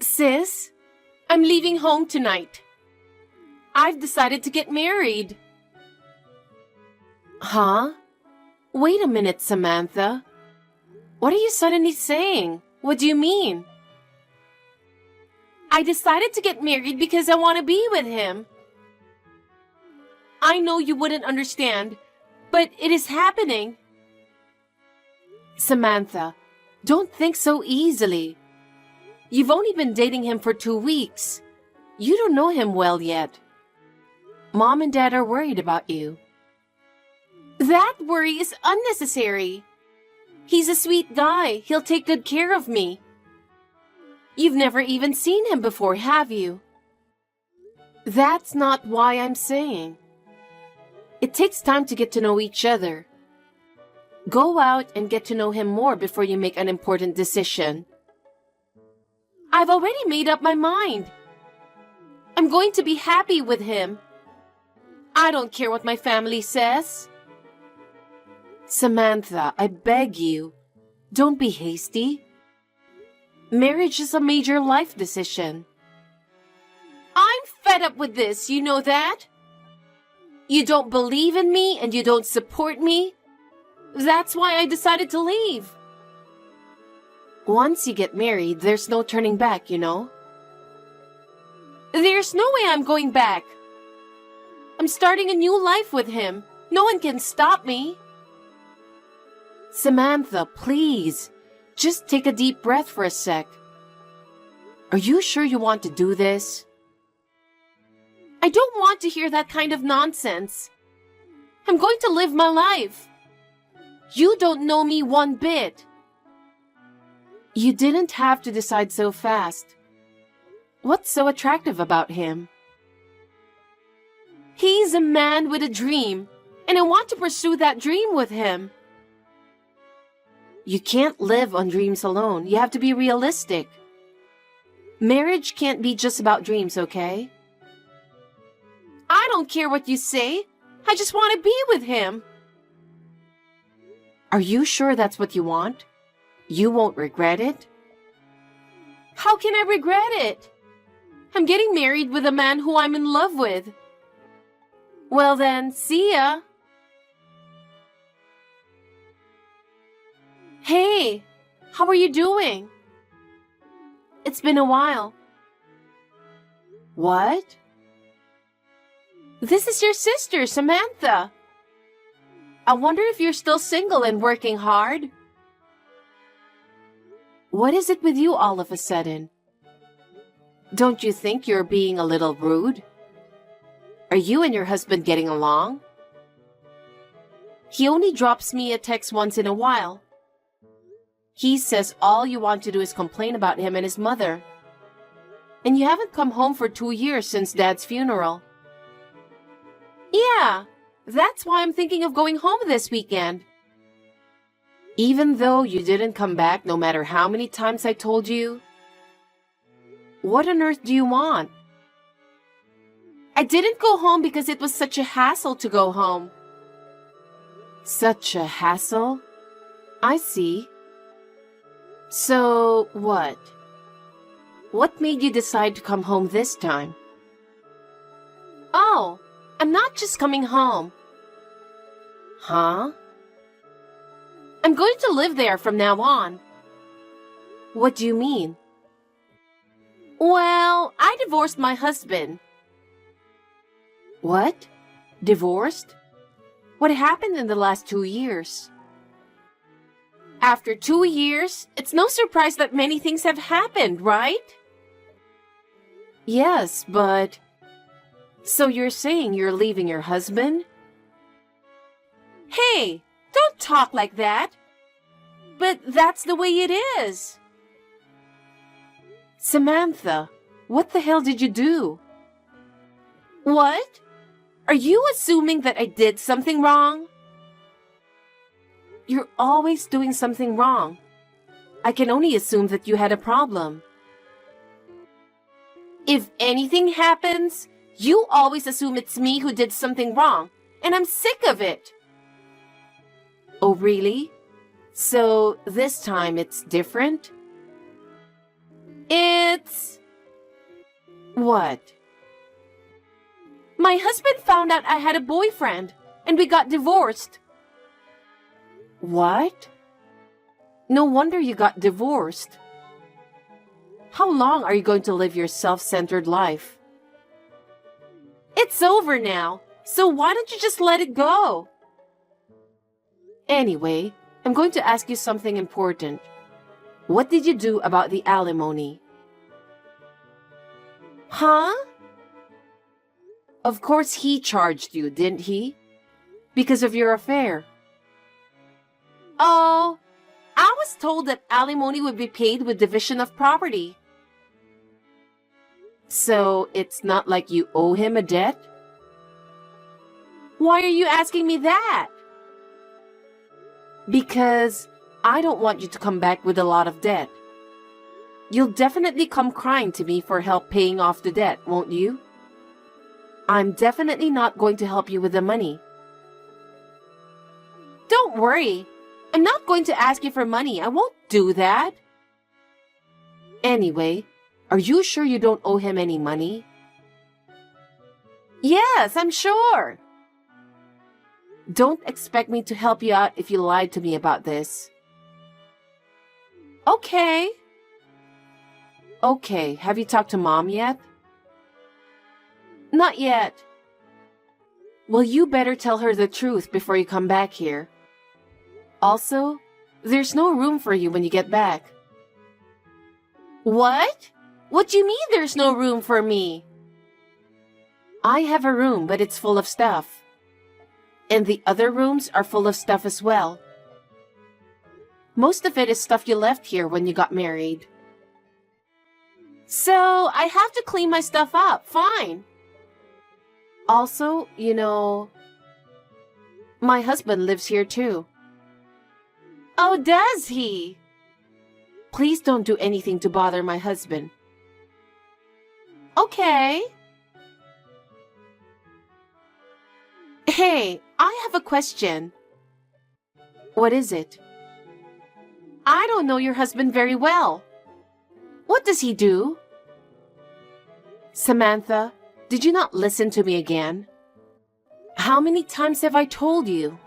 Sis, I'm leaving home tonight. I've decided to get married. Huh? Wait a minute, Samantha. What are you suddenly saying? What do you mean? I decided to get married because I want to be with him. I know you wouldn't understand, but it is happening. Samantha, don't think so easily. You've only been dating him for 2 weeks. You don't know him well yet. Mom and Dad are worried about you. That worry is unnecessary. He's a sweet guy. He'll take good care of me. You've never even seen him before, have you? That's not why I'm saying. It takes time to get to know each other. Go out and get to know him more before you make an important decision. I've already made up my mind. I'm going to be happy with him. I don't care what my family says. Samantha, I beg you, don't be hasty. Marriage is a major life decision. I'm fed up with this, you know that? You don't believe in me and you don't support me. That's why I decided to leave. Once you get married, there's no turning back, you know? There's no way I'm going back. I'm starting a new life with him. No one can stop me. Samantha, please, just take a deep breath for a sec. Are you sure you want to do this? I don't want to hear that kind of nonsense. I'm going to live my life. You don't know me one bit. You didn't have to decide so fast. What's so attractive about him? He's a man with a dream, and I want to pursue that dream with him. You can't live on dreams alone. You have to be realistic. Marriage can't be just about dreams, okay? I don't care what you say. I just want to be with him. Are you sure that's what you want? You won't regret it? How can I regret it? I'm getting married with a man who I'm in love with. Well then, see ya. Hey, how are you doing? It's been a while. What? This is your sister, Samantha. I wonder if you're still single and working hard. What is it with you all of a sudden? Don't you think you're being a little rude? Are you and your husband getting along? He only drops me a text once in a while. He says all you want to do is complain about him and his mother. And you haven't come home for 2 years since Dad's funeral. Yeah, that's why I'm thinking of going home this weekend. Even though you didn't come back no matter how many times I told you? What on earth do you want? I didn't go home because it was such a hassle to go home. Such a hassle? I see. So, what? What made you decide to come home this time? Oh, I'm not just coming home. Huh? I'm going to live there from now on. What do you mean? Well, I divorced my husband. What? Divorced? What happened in the last 2 years? After 2 years, it's no surprise that many things have happened, right? Yes, but... So you're saying you're leaving your husband? Hey, don't talk like that. But that's the way it is. Samantha, what the hell did you do? What? Are you assuming that I did something wrong? You're always doing something wrong. I can only assume that you had a problem. If anything happens, you always assume it's me who did something wrong, and I'm sick of it. Oh, really? So this time it's different? It It's... What? My husband found out I had a boyfriend, and we got divorced. What? No wonder you got divorced. How long are you going to live your self-centered life? It's over now, so why don't you just let it go? Anyway, I'm going to ask you something important. What did you do about the alimony? Huh? Of course he charged you, didn't he? Because of your affair. Oh, I was told that alimony would be paid with division of property. So it's not like you owe him a debt? Why are you asking me that? Because I don't want you to come back with a lot of debt. You'll definitely come crying to me for help paying off the debt, won't you? I'm definitely not going to help you with the money. Don't worry. I'm not going to ask you for money. I won't do that. Anyway, are you sure you don't owe him any money? Yes, I'm sure. Don't expect me to help you out if you lied to me about this. Okay. Okay, have you talked to Mom yet? Not yet. Well, you better tell her the truth before you come back here. Also, there's no room for you when you get back. What? What do you mean there's no room for me? I have a room, but it's full of stuff. And the other rooms are full of stuff as well. Most of it is stuff you left here when you got married. So, I have to clean my stuff up, fine. Also, my husband lives here too. Oh, does he? Please don't do anything to bother my husband. Okay. Hey, I have a question. What is it? I don't know your husband very well. What does he do? Samantha, did you not listen to me again? How many times have I told you?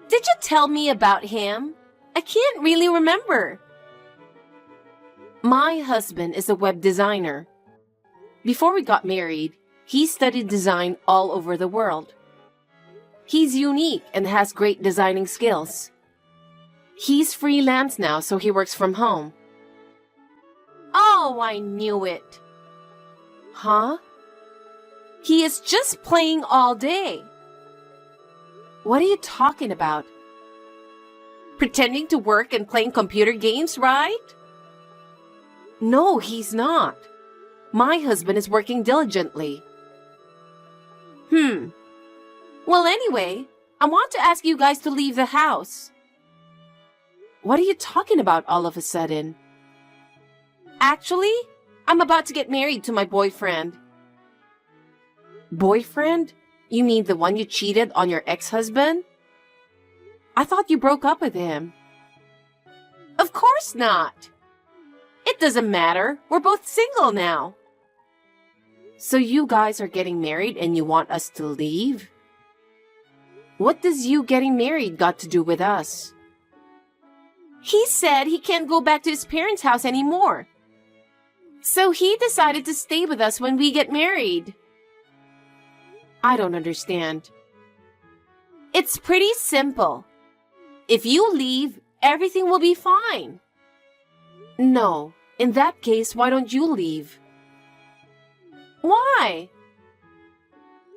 Did you tell me about him? I can't really remember. My husband is a web designer. Before we got married, he studied design all over the world. He's unique and has great designing skills. He's freelance now, so he works from home. Oh, I knew it. Huh? He is just playing all day. What are you talking about? Pretending to work and playing computer games, right? No, he's not. My husband is working diligently. Well, anyway, I want to ask you guys to leave the house. What are you talking about all of a sudden? Actually, I'm about to get married to my boyfriend. Boyfriend? You mean the one you cheated on your ex-husband? I thought you broke up with him. Of course not. It doesn't matter. We're both single now. So you guys are getting married and you want us to leave? What does you getting married got to do with us? He said he can't go back to his parents' house anymore. So he decided to stay with us when we get married. I don't understand. It's pretty simple. If you leave, everything will be fine. No, in that case, why don't you leave? Why?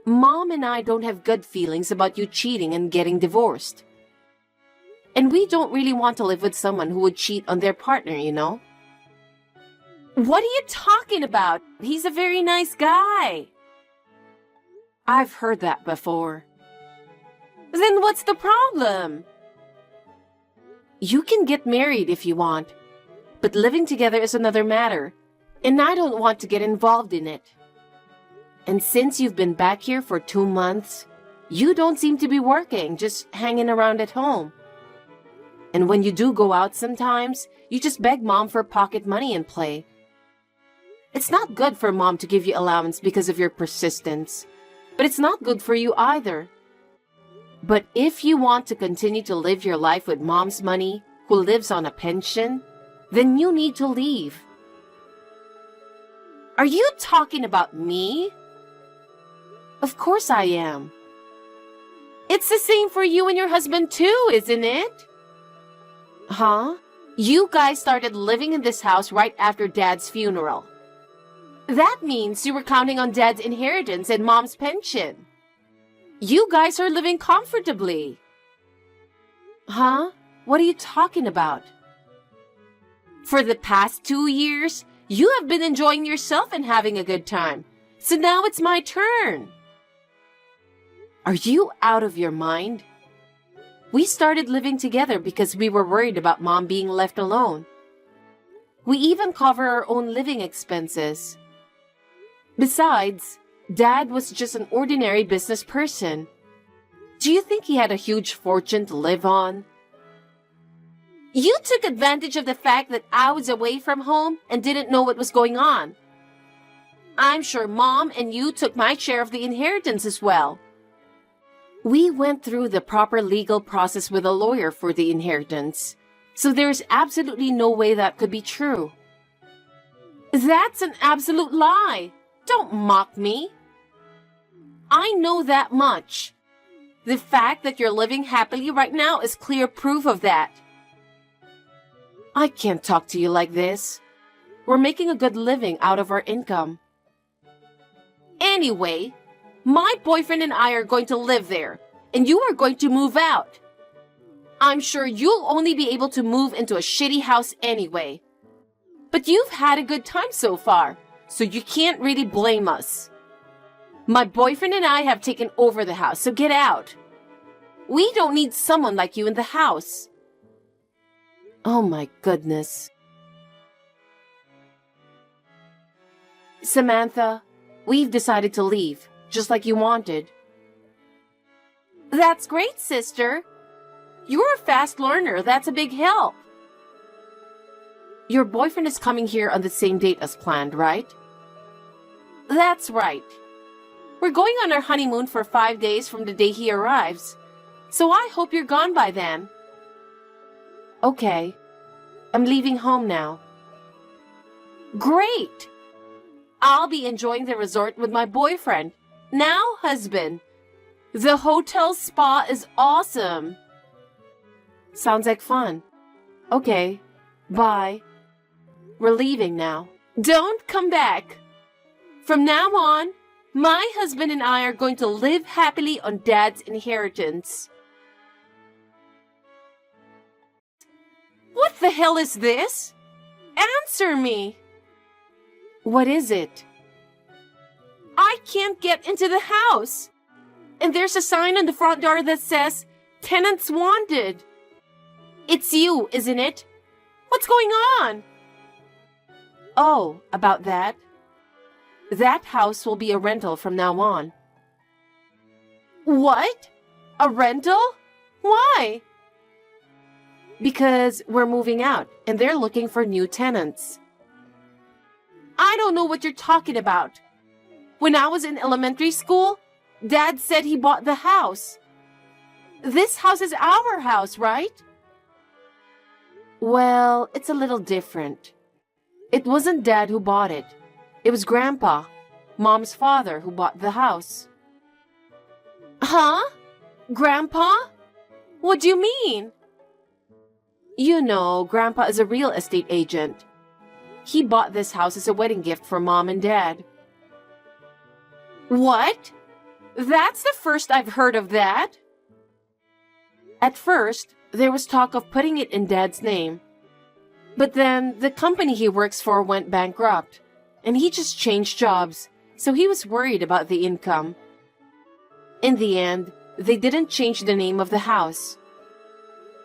Mom and I don't have good feelings about you cheating and getting divorced. And we don't really want to live with someone who would cheat on their partner, you know? What are you talking about? He's a very nice guy. I've heard that before. Then what's the problem? You can get married if you want, but living together is another matter, and I don't want to get involved in it. And since you've been back here for 2 months, you don't seem to be working, just hanging around at home. And when you do go out sometimes, you just beg Mom for pocket money and play. It's not good for Mom to give you allowance because of your persistence, but it's not good for you either. But if you want to continue to live your life with Mom's money, who lives on a pension, then you need to leave. Are you talking about me? Of course I am. It's the same for you and your husband too, isn't it? Huh? You guys started living in this house right after Dad's funeral. That means you were counting on Dad's inheritance and Mom's pension. You guys are living comfortably. Huh? What are you talking about? For the past 2 years, you have been enjoying yourself and having a good time. So now it's my turn. Are you out of your mind? We started living together because we were worried about Mom being left alone. We even cover our own living expenses. Besides, Dad was just an ordinary business person. Do you think he had a huge fortune to live on? You took advantage of the fact that I was away from home and didn't know what was going on. I'm sure Mom and you took my share of the inheritance as well. We went through the proper legal process with a lawyer for the inheritance, so there's absolutely no way that could be true. That's an absolute lie. Don't mock me. I know that much. The fact that you're living happily right now is clear proof of that. I can't talk to you like this. We're making a good living out of our income. Anyway, my boyfriend and I are going to live there, and you are going to move out. I'm sure you'll only be able to move into a shitty house anyway. But you've had a good time so far, so you can't really blame us. My boyfriend and I have taken over the house, so get out. We don't need someone like you in the house. Oh my goodness. Samantha, we've decided to leave, just like you wanted. That's great, sister. You're a fast learner. That's a big help. Your boyfriend is coming here on the same date as planned, right? That's right. We're going on our honeymoon for 5 days from the day he arrives, so I hope you're gone by then. Okay. I'm leaving home now. Great! I'll be enjoying the resort with my boyfriend, now husband. The hotel spa is awesome. Sounds like fun. Okay. Bye. We're leaving now. Don't come back. From now on, my husband and I are going to live happily on Dad's inheritance. What the hell is this? Answer me! What is it? I can't get into the house. And there's a sign on the front door that says, "Tenants wanted." It's you, isn't it? What's going on? Oh, about that? That house will be a rental from now on. What? A rental? Why? Because we're moving out and they're looking for new tenants. I don't know what you're talking about. When I was in elementary school, Dad said he bought the house. This house is our house, right? Well, it's a little different. It wasn't Dad who bought it. It was Grandpa, Mom's father, who bought the house. Huh? Grandpa? What do you mean? You know, Grandpa is a real estate agent. He bought this house as a wedding gift for Mom and Dad. What? That's the first I've heard of that. At first, there was talk of putting it in Dad's name. But then the company he works for went bankrupt, and he just changed jobs, so he was worried about the income. In the end, they didn't change the name of the house.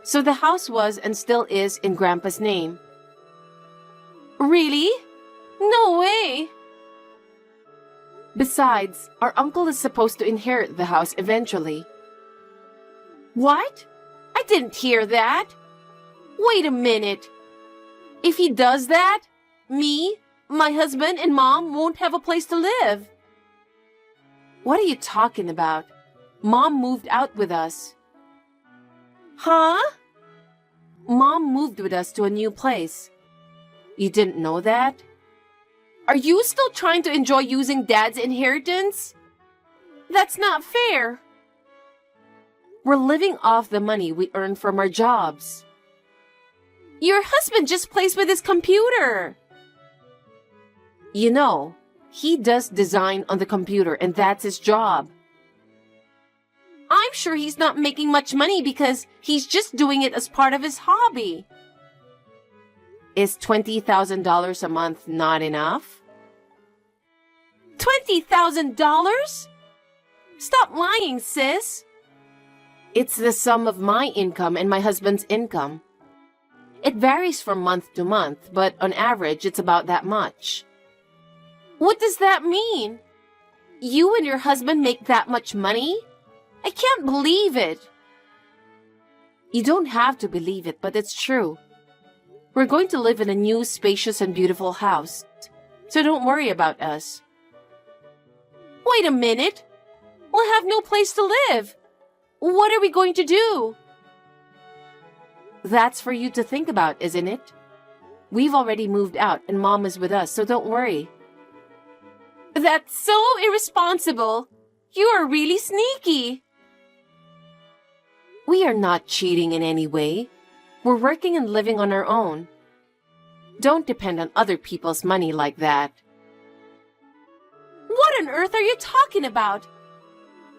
So the house was and still is in Grandpa's name. Really? No way! Besides, our uncle is supposed to inherit the house eventually. What? I didn't hear that. Wait a minute. If he does that, me, my husband, and Mom won't have a place to live. What are you talking about? Mom moved out with us. Huh? Mom moved with us to a new place. You didn't know that? Are you still trying to enjoy using Dad's inheritance? That's not fair. We're living off the money we earn from our jobs. Your husband just plays with his computer. You know, he does design on the computer and that's his job. I'm sure he's not making much money because he's just doing it as part of his hobby. Is $20,000 a month not enough? $20,000? Stop lying, sis. It's the sum of my income and my husband's income. It varies from month to month, but on average, it's about that much. What does that mean? You and your husband make that much money? I can't believe it. You don't have to believe it, but it's true. We're going to live in a new, spacious, and beautiful house, so don't worry about us. Wait a minute. We'll have no place to live. What are we going to do? That's for you to think about, isn't it? We've already moved out and Mom is with us, so don't worry. That's so irresponsible. You are really sneaky. We are not cheating in any way. We're working and living on our own. Don't depend on other people's money like that. What on earth are you talking about?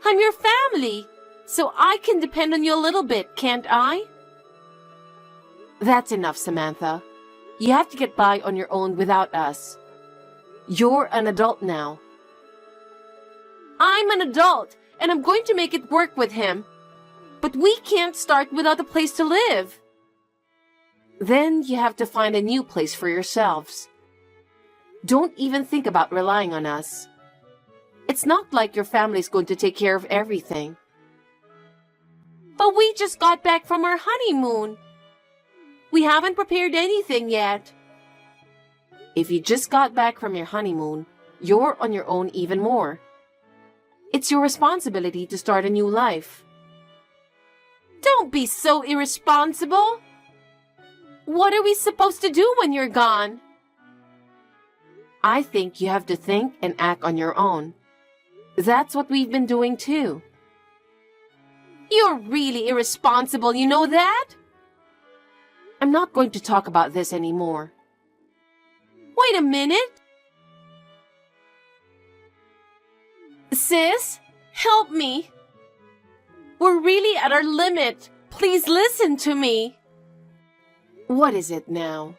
I'm your family, so I can depend on you a little bit, can't I? That's enough, Samantha. You have to get by on your own without us. You're an adult now. I'm an adult, and I'm going to make it work with him. But we can't start without a place to live. Then you have to find a new place for yourselves. Don't even think about relying on us. It's not like your family's going to take care of everything. But we just got back from our honeymoon. We haven't prepared anything yet. If you just got back from your honeymoon, you're on your own even more. It's your responsibility to start a new life. Don't be so irresponsible. What are we supposed to do when you're gone? I think you have to think and act on your own. That's what we've been doing too. You're really irresponsible, you know that? I'm not going to talk about this anymore. Wait a minute. Sis, help me. We're really at our limit. Please listen to me. What is it now?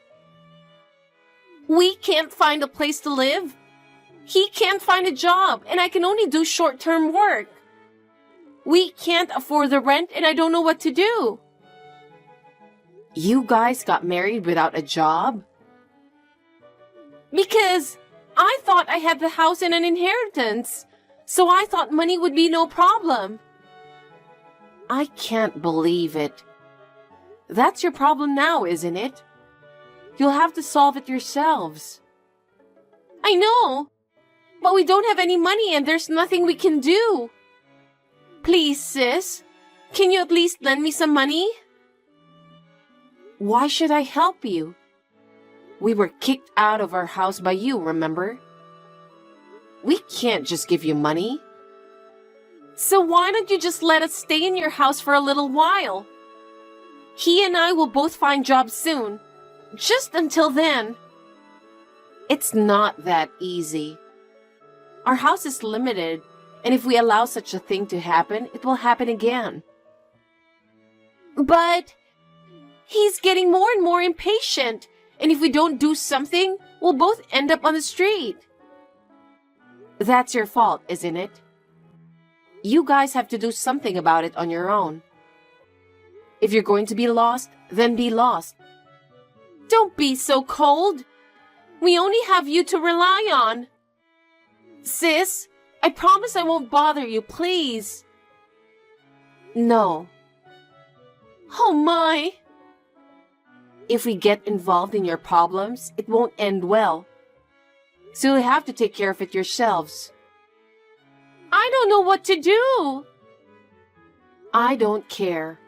We can't find a place to live. He can't find a job, and I can only do short-term work. We can't afford the rent, and I don't know what to do. You guys got married without a job? Because I thought I had the house and an inheritance, so I thought money would be no problem. I can't believe it. That's your problem now, isn't it? You'll have to solve it yourselves. I know, but we don't have any money and there's nothing we can do. Please, sis, can you at least lend me some money? Why should I help you? We were kicked out of our house by you, remember? We can't just give you money. So why don't you just let us stay in your house for a little while? He and I will both find jobs soon. Just until then. It's not that easy. Our house is limited, and if we allow such a thing to happen, it will happen again. But he's getting more and more impatient, and if we don't do something, we'll both end up on the street. That's your fault, isn't it? You guys have to do something about it on your own. If you're going to be lost, then be lost. Don't be so cold. We only have you to rely on. Sis, I promise I won't bother you, please. No. Oh my. If we get involved in your problems, it won't end well. So you'll have to take care of it yourselves. I don't know what to do. I don't care.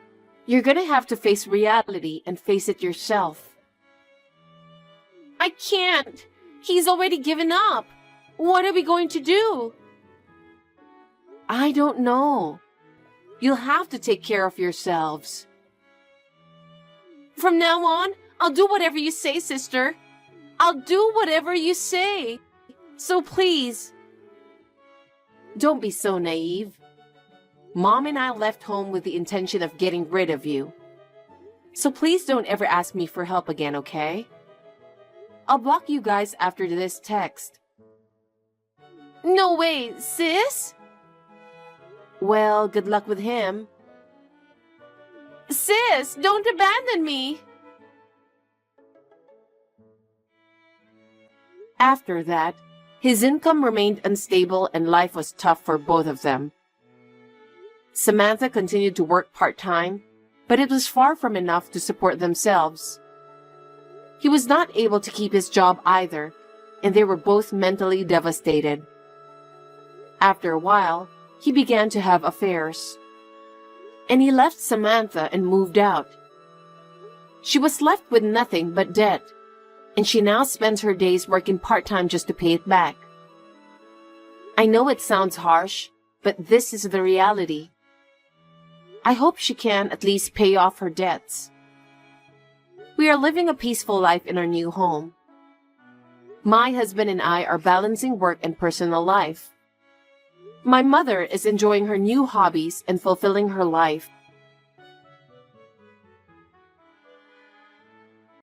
You're gonna have to face reality and face it yourself. I can't. He's already given up. What are we going to do? I don't know. You'll have to take care of yourselves. From now on, I'll do whatever you say, sister. I'll do whatever you say. So please. Don't be so naive. Mom and I left home with the intention of getting rid of you. So please don't ever ask me for help again, okay? I'll block you guys after this text. No way, sis? Well, good luck with him. Sis, don't abandon me! After that, his income remained unstable and life was tough for both of them. Samantha continued to work part-time, but it was far from enough to support themselves. He was not able to keep his job either, and they were both mentally devastated. After a while, he began to have affairs. And he left Samantha and moved out. She was left with nothing but debt, and she now spends her days working part-time just to pay it back. I know it sounds harsh, but this is the reality. I hope she can at least pay off her debts. We are living a peaceful life in our new home. My husband and I are balancing work and personal life. My mother is enjoying her new hobbies and fulfilling her life.